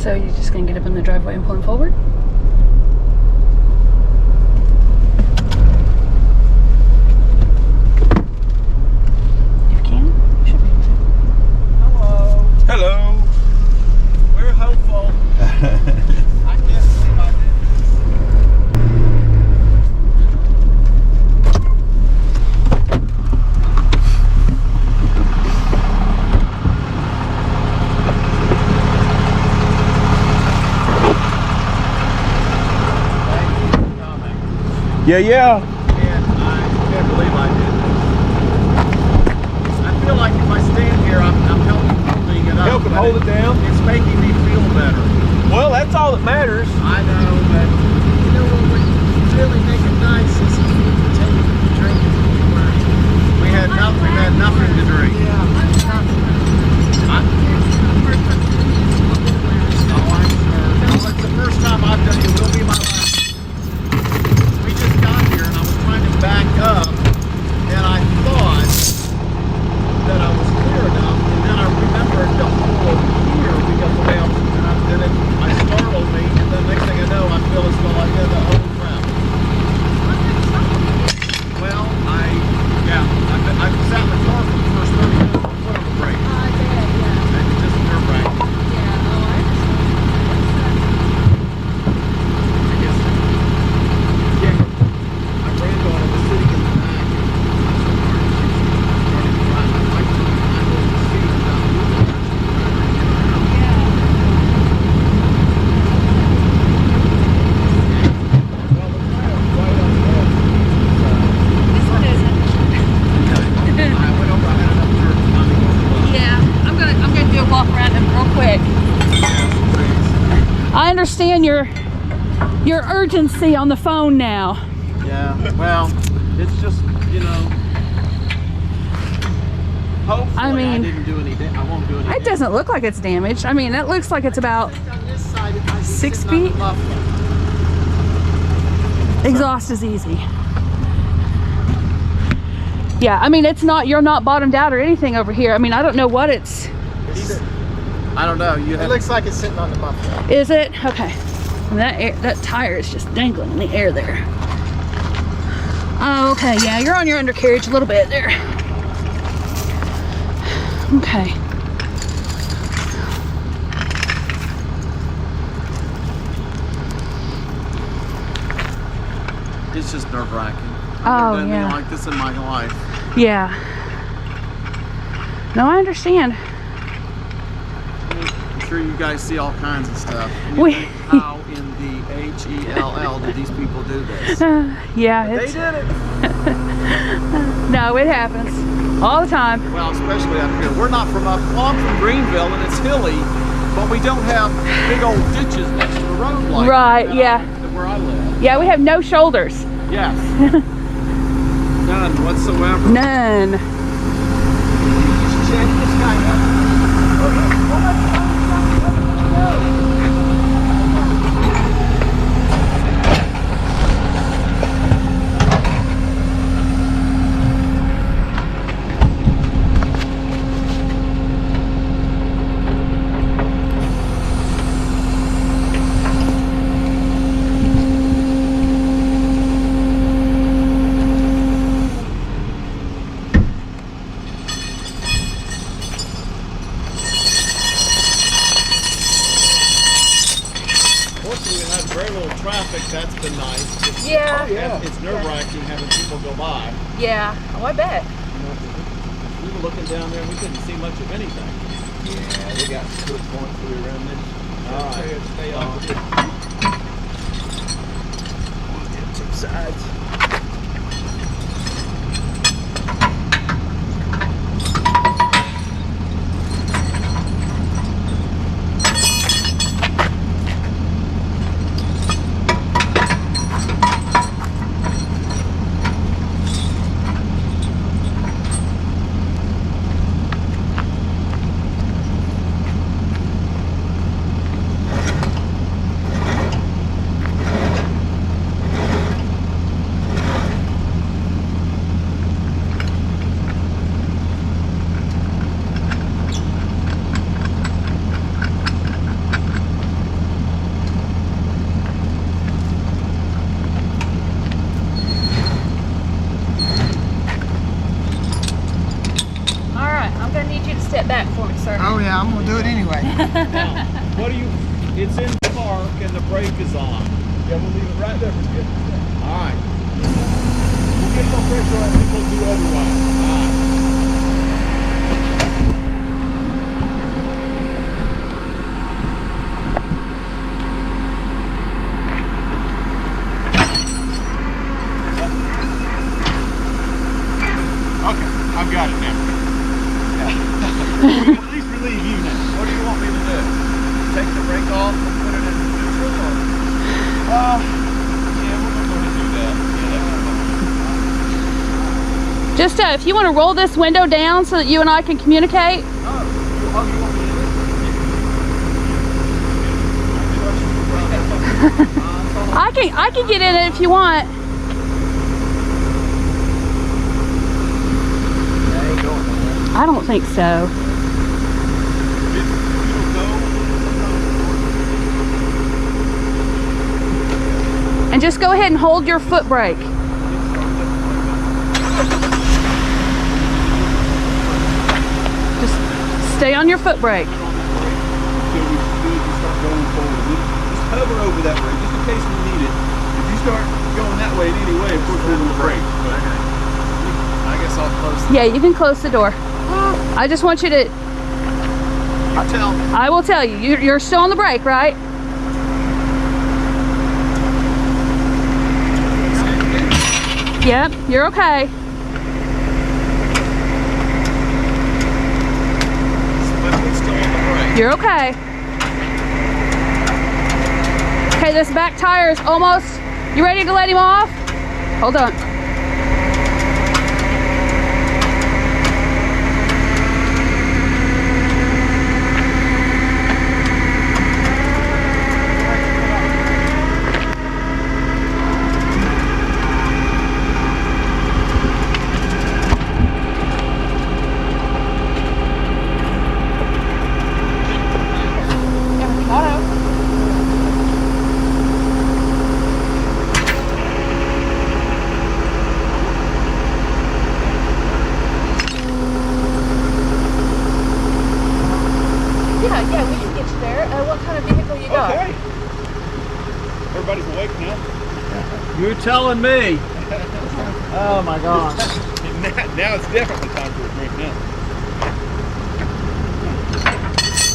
So you're just gonna get up in the driveway and pull him forward? If you can, you should be able to. Hello. Hello. We're hopeful. I can't believe I did Yeah. And I can't believe I did this. I feel like if I stand here, I'm holding it up. Helping but hold it down. It's making me feel better. Well, that's all that matters. I know, but you know what would really make it nice is if we could take a drink anywhere. We had nothing to drink. Well, it's the first time I've done it. It will be my last. We just got here and I was trying to back up and I thought that I was clear enough and then I remembered the whole here we got the way up and I startled me and then next thing I know I feel as though I did the whole crap. Well, I sat in the car for the first 30 minutes and put on the brake. And it just nerve-wracking. I understand your urgency on the phone now. Yeah, well, it's just, you know, hopefully I didn't do any I won't do any It doesn't look like it's damaged. I mean, it looks like it's about on this side, 6 feet. Exhaust is easy. Yeah, I mean, you're not bottomed out or anything over here. I mean, I don't know what it's. I don't know. It looks like it's sitting on the muffler. Is it? Okay. And that tire is just dangling in the air there. Oh, okay. Yeah, you're on your undercarriage a little bit there. Okay. It's just nerve-wracking. Oh, I've never done yeah. anything like this in my life. Yeah. No, I understand. I'm sure you guys see all kinds of stuff. And We- think, how in the H-E-L-L did these people do this? Yeah, They it's. did it. No, it happens all the time. Well, especially up here. We're not from I'm from Greenville and it's hilly, but we don't have big old ditches next to the road like Right, that, yeah. where I live. Yeah, we have no shoulders. Yes. None whatsoever. None. Check this guy very little traffic. That's been nice. Yeah. It's nerve-wracking having people go by. Yeah. Oh, I bet. We were looking down there and we couldn't see much of anything. Yeah, we got to a point where we were around this. All right. Stay on. Two sides. bumper. Oh yeah, I'm gonna do it anyway. Now, what do you? It's in park and the brake is on. Yeah, we'll leave it right there for good. All right. We'll get no pressure on it. We'll do otherwise. All right. Okay, I've got it now. At least relieve you now. What do you want me to do? Take the brake off and put it in neutral, or? Yeah, we're gonna go ahead and do that. Yeah, Just if you want to roll this window down so that you and I can communicate. you want me to do it? I can get in it if you want. I don't think so. And just go ahead and hold your foot brake. Just stay on your foot brake. Just hover over that brake, just in case we need it. If you start going that way in any way, of course we're gonna brake. I guess I'll close the Yeah, you can close the door. I just want you to, You tell me. I will tell you, you're still on the brake, right? Yep, you're okay. But we're still on the brake. You're okay. Okay, this back tire is almost, you ready to let him off? Hold on. Yeah, we can get you there. What kind of vehicle you got? Okay. Everybody's awake now. You're telling me. Oh my gosh. Now it's definitely time for a drink now.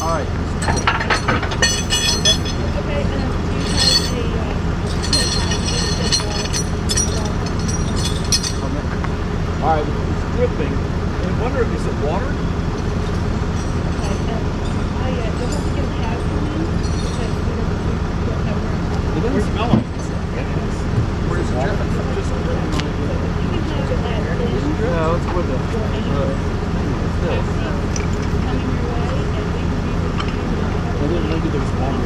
All right. Okay, and do you have All right, it's dripping. I wonder if is it water? you'll have to get a cab from you because we don't know where It doesn't smell like it. Where's it dripping from? Just you can have it at then. No, it's with the, Coming your way, and we can be with you. I didn't think there was water.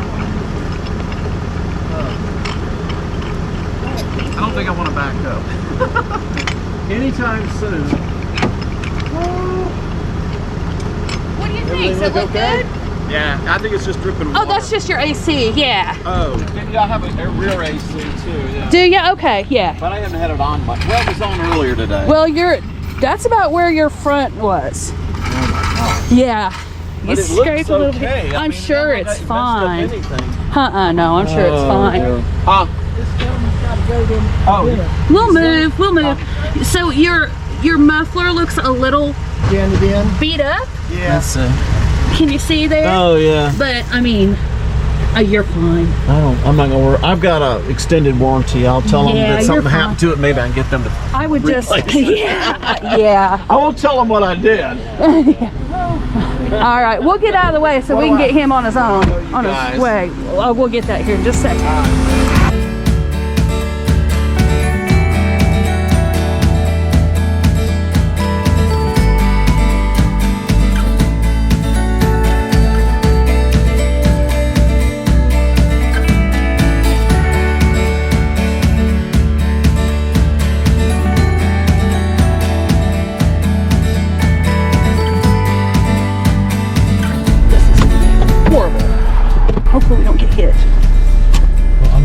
I don't think I want to back up. anytime soon. What do you think? Does it look look okay? good? Yeah, I think it's just dripping water. Oh, that's just your AC, yeah. Oh. Yeah, I have a rear AC too, yeah. Do you? Okay, yeah. But I haven't had it on much. Well, it was on earlier today. Well, that's about where your front was. Yeah. You But it scraped looks a little okay. bit. I I'm mean, sure no one it's messed up fine. anything. No, I'm sure it's fine. Huh? This gentleman's got to go to Oh, dinner. We'll move. So your muffler looks a little Again, beat up. Yeah. Can you see there? Oh yeah. But I mean, you're fine. I'm not gonna worry. I've got a extended warranty. I'll tell them Yeah, that you're something happened to it. Maybe I can get them to. I would just, Replace it. yeah. I won't tell them what I did. All right, we'll get out of the way so we can get him on his own, on his guys. way. We'll get that here in just a second. Horrible. Hopefully we don't get hit. Well, I'm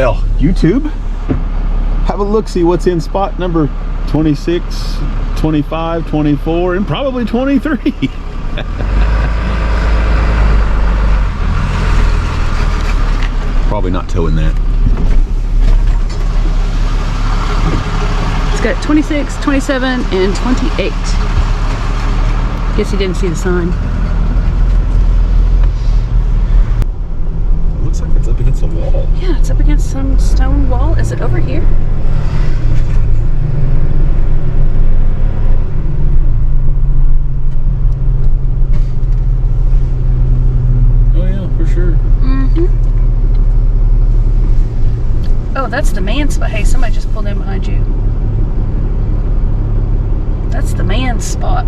Well, YouTube, have a look, see what's in spot number 26, 25, 24, and probably 23. Probably not towing that. It's got 26, 27, and 28. Guess you didn't see the sign. Looks like it's up against a wall. Yeah, it's up against some stone wall. Is it over here? Oh yeah, for sure. Oh, that's the man spot. Hey, somebody just pulled in behind you. That's the man spot.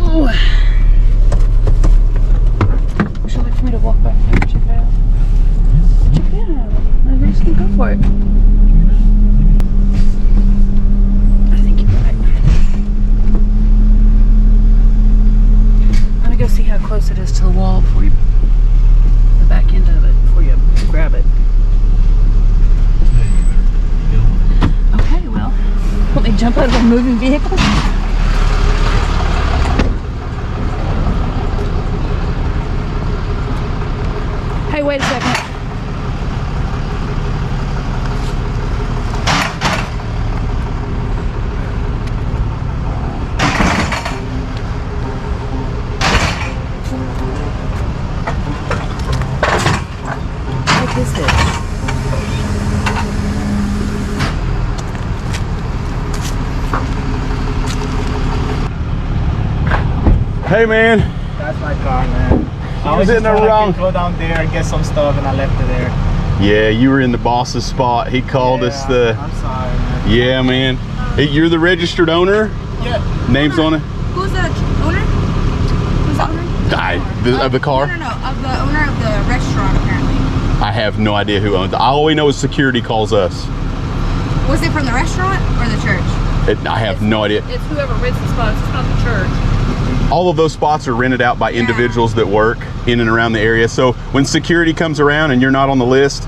Oh. Would you like for me to walk back there and check it out? Check it out. No, you're just gonna go for it. I think you're right. I'm gonna go see how close it is to the wall before you, the back end of it, before you grab it. Okay, well, want me to jump out of a moving vehicle? Hey, wait a second. What is this? Hey man, That's my car, man. I was in the trying to wrong- go down there and get some stuff, and I left it there. yeah, you were in the boss's spot. He called us the, I'm sorry, man. yeah man. Hey, you're the registered owner? Yeah. Name's on it? Who's the owner? Who's the owner? Of the car? No, of the owner of the restaurant, apparently. I have no idea who owns it. All we know is security calls us. Was it from the restaurant or the church? I have no idea. It's whoever rents the spots. It's not the church. All of those spots are rented out by individuals that work in and around the area. So when security comes around and you're not on the list,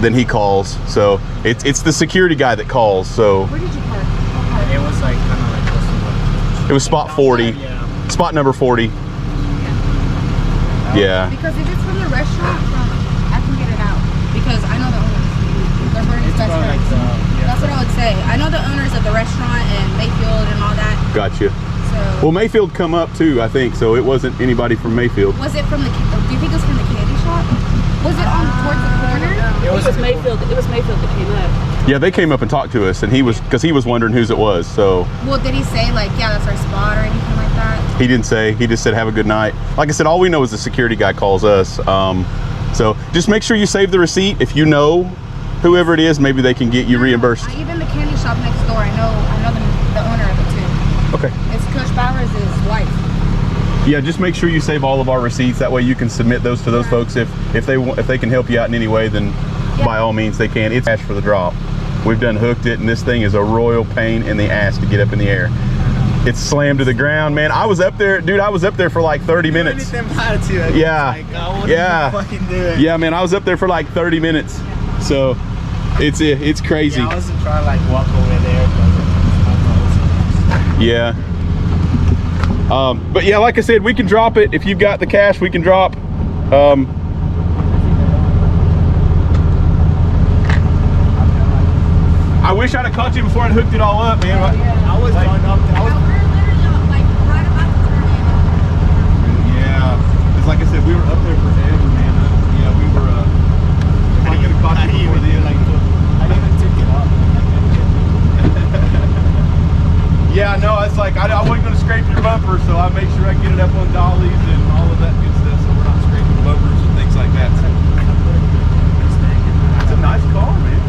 then he calls. So it's the security guy that calls. So Where did you park? It was like kind of like close to it was spot 40, Yeah. spot number 40. Yeah. Because if it's from the restaurant, I can get it out. Because I know the owners. They're Bernie's best Probably like friends. the, That's what I would say. I know the owners of the restaurant and Mayfield and all that. Gotcha. So Well, Mayfield come up too, I think. So it wasn't anybody from Mayfield. was it from the? Do you think it was from the candy shop? Was it on towards the corner? It was Mayfield. It was Mayfield that came up. Yeah, they came up and talked to us, and because he was wondering whose it was. So Well, did he say like, yeah, that's our spot or anything like that? he didn't say. He just said, "Have a good night." Like I said, all we know is the security guy calls us. So just make sure you save the receipt. If you know whoever it is, maybe they can get you reimbursed. Even the candy shop next door, I know the owner of it too. Okay. It's Coach Bowers' wife. Yeah, just make sure you save all of our receipts. That way you can submit those to those folks. If they can help you out in any way, then by all means they can. It's cash for the drop. We've done hooked it, and this thing is a royal pain in the ass to get up in the air. It's slammed to the ground, man. I was up there, dude. I was up there for like 30 minutes. Yeah. Yeah. Fucking do it. Yeah, man. I was up there for like 30 minutes. So it's crazy. Yeah, I wasn't trying to like walk over there. Yeah. But yeah, like I said, we can drop it. If you've got the cash, we can drop. I wish I'd have caught you before I'd hooked it all up, man. I was going up there. We're literally like right about to turn in. Yeah. Because like I said, we were up there forever, man. Yeah, we were, I could have caught you before the end. I even took it up. Yeah, no, it's like, I wasn't going to scrape your bumper, so I make sure I get it up on dollies and all of that good stuff, so we're not scraping bumpers and things like that. So it's a nice car, man.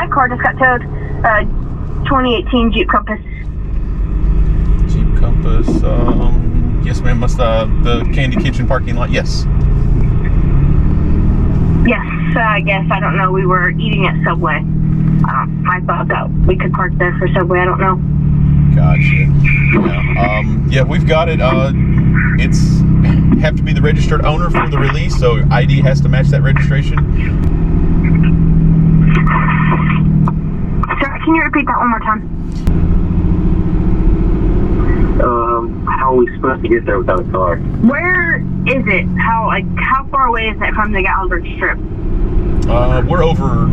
that car just got towed. 2018 Jeep Compass. Jeep Compass. Yes, ma'am. Must the Candy Kitchen parking lot? Yes. Yes, I guess. I don't know. We were eating at Subway. I thought that we could park there for Subway. I don't know. Gotcha. Yeah. Yeah, we've got it. It's have to be the registered owner for the release, so ID has to match that registration. Sir, can you repeat that one more time? How are we supposed to get there without a car? Where is it? How far away is it from the Gatlinburg Strip? We're over.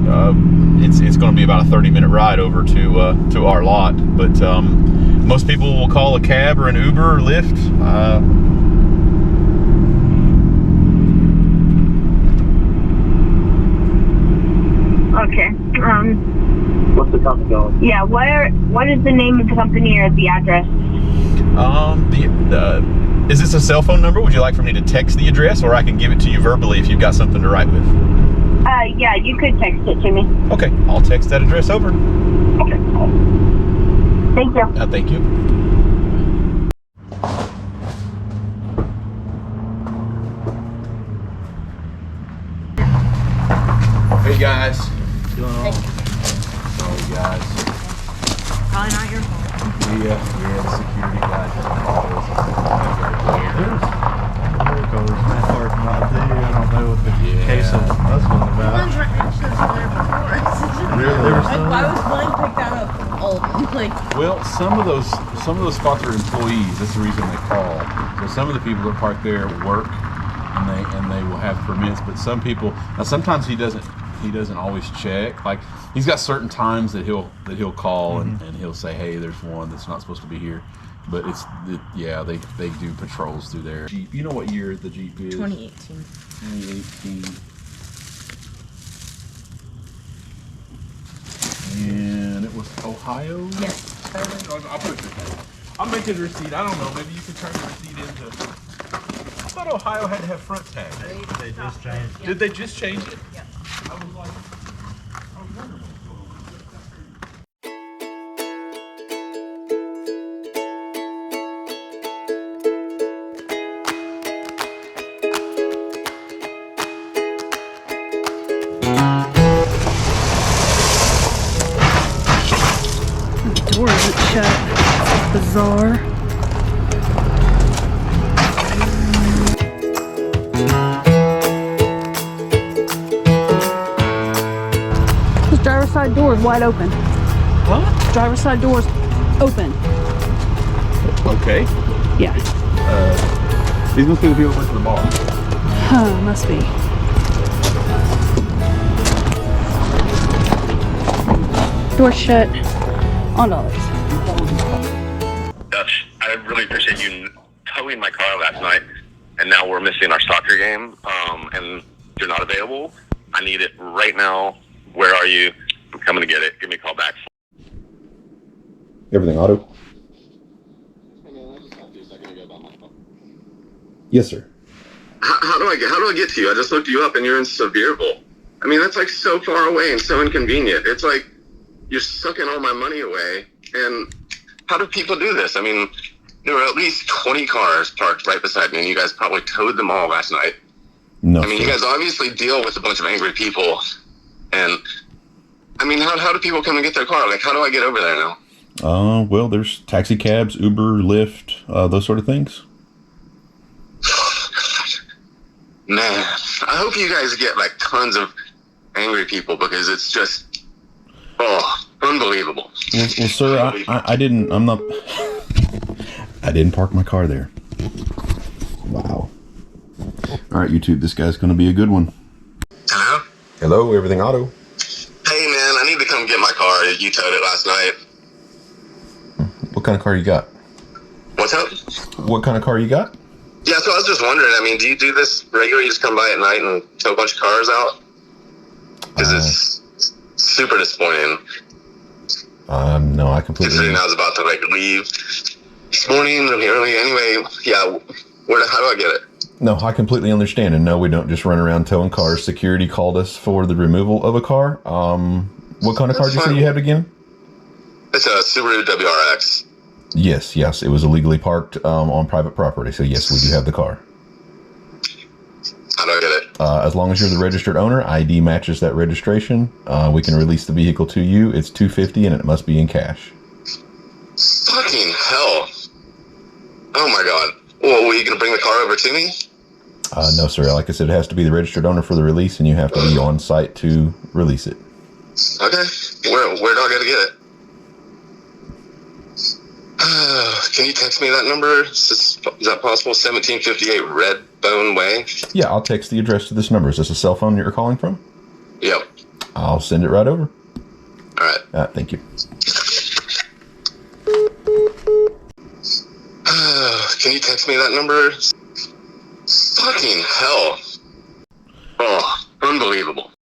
It's going to be about a 30-minute ride over to our lot, but most people will call a cab or an Uber or Lyft. Okay. What's the company going? Yeah. What is the name of the company or the address? Is this a cell phone number? Would you like for me to text the address, or I can give it to you verbally if you've got something to write with? Yeah, you could text it to me. Okay, I'll text that address over. Okay. Thank you. Thank you. Hey guys. Oh, guys. Probably not your fault. Yeah, the security guys just called us. There goes my parking lot too. I don't know what the case of us was about. Ones were actually there before us. Really? Like, why was Blaine picked out of Alton? Like, Well, some of those spots are employees. That's the reason they call. So some of the people that park there work, and they will have permits. But some people, now sometimes he doesn't always check. Like he's got certain times that he'll call and he'll say, hey, there's one that's not supposed to be here. But they do patrols through there. Jeep, you know what year the Jeep is? 2018. 2018. And it was Ohio? Yes. I'll put it this way. I'll make his receipt. I don't know. Maybe you can turn the receipt into. I thought Ohio had to have front tags. They just changed. Did they just change it? Yep. I was like, I was wondering what's going The door isn't shut. It's bizarre. This driver's side door is wide open. Huh? Driver's side door's open. Okay. Yeah. These must be the people who went to the bar. Huh, must be. Door shut. On dollars. Dutch, I really appreciate you towing my car last night, and now we're missing our soccer game, and you're not available. I need it right now. Where are you? I'm coming to get it. Give me a call back. Everything auto? Yes, sir. How do I get to you? I just looked you up, and you're in Sevierville. I mean, that's like so far away and so inconvenient. It's like you're sucking all my money away. And how do people do this? I mean, there were at least 20 cars parked right beside me, and you guys probably towed them all last night. No. I mean, you guys obviously deal with a bunch of angry people. And, I mean, how do people come and get their car? Like, how do I get over there now? Well, there's taxi cabs, Uber, Lyft, those sort of things. Oh, God. Man, I hope you guys get, like, tons of angry people, because it's just, unbelievable. Well, sir, I didn't park my car there. Wow. All right, YouTube, this guy's going to be a good one. Hello? Hello, Everything Auto. Hey, man, I need to come get my car. You towed it last night. What kind of car you got? What's up? What kind of car you got? Yeah, so I was just wondering, I mean, do you do this regularly? You just come by at night and tow a bunch of cars out? Because it's super disappointing. No, I completely... Considering I was about to, like, leave this morning really early. Anyway, yeah, how do I get it? No, I completely understand. And no, we don't just run around towing cars. Security called us for the removal of a car. What kind of car did you say you had again? It's a Subaru WRX. Yes, it was illegally parked on private property. So yes, we do have the car. How do I get it? As long as you're the registered owner, ID matches that registration. We can release the vehicle to you. It's $250 and it must be in cash. Fucking hell! Oh my god. Well, were you gonna bring the car over to me? No, sir. Like I said, it has to be the registered owner for the release, and you have to be on site to release it. Okay. Where do I gotta get it? Can you text me that number? Is that possible? 1758 Redbone Way? Yeah, I'll text the address to this number. Is this a cell phone you're calling from? Yep. I'll send it right over. All right. Thank you. Can you text me that number? Fucking hell. Oh, unbelievable.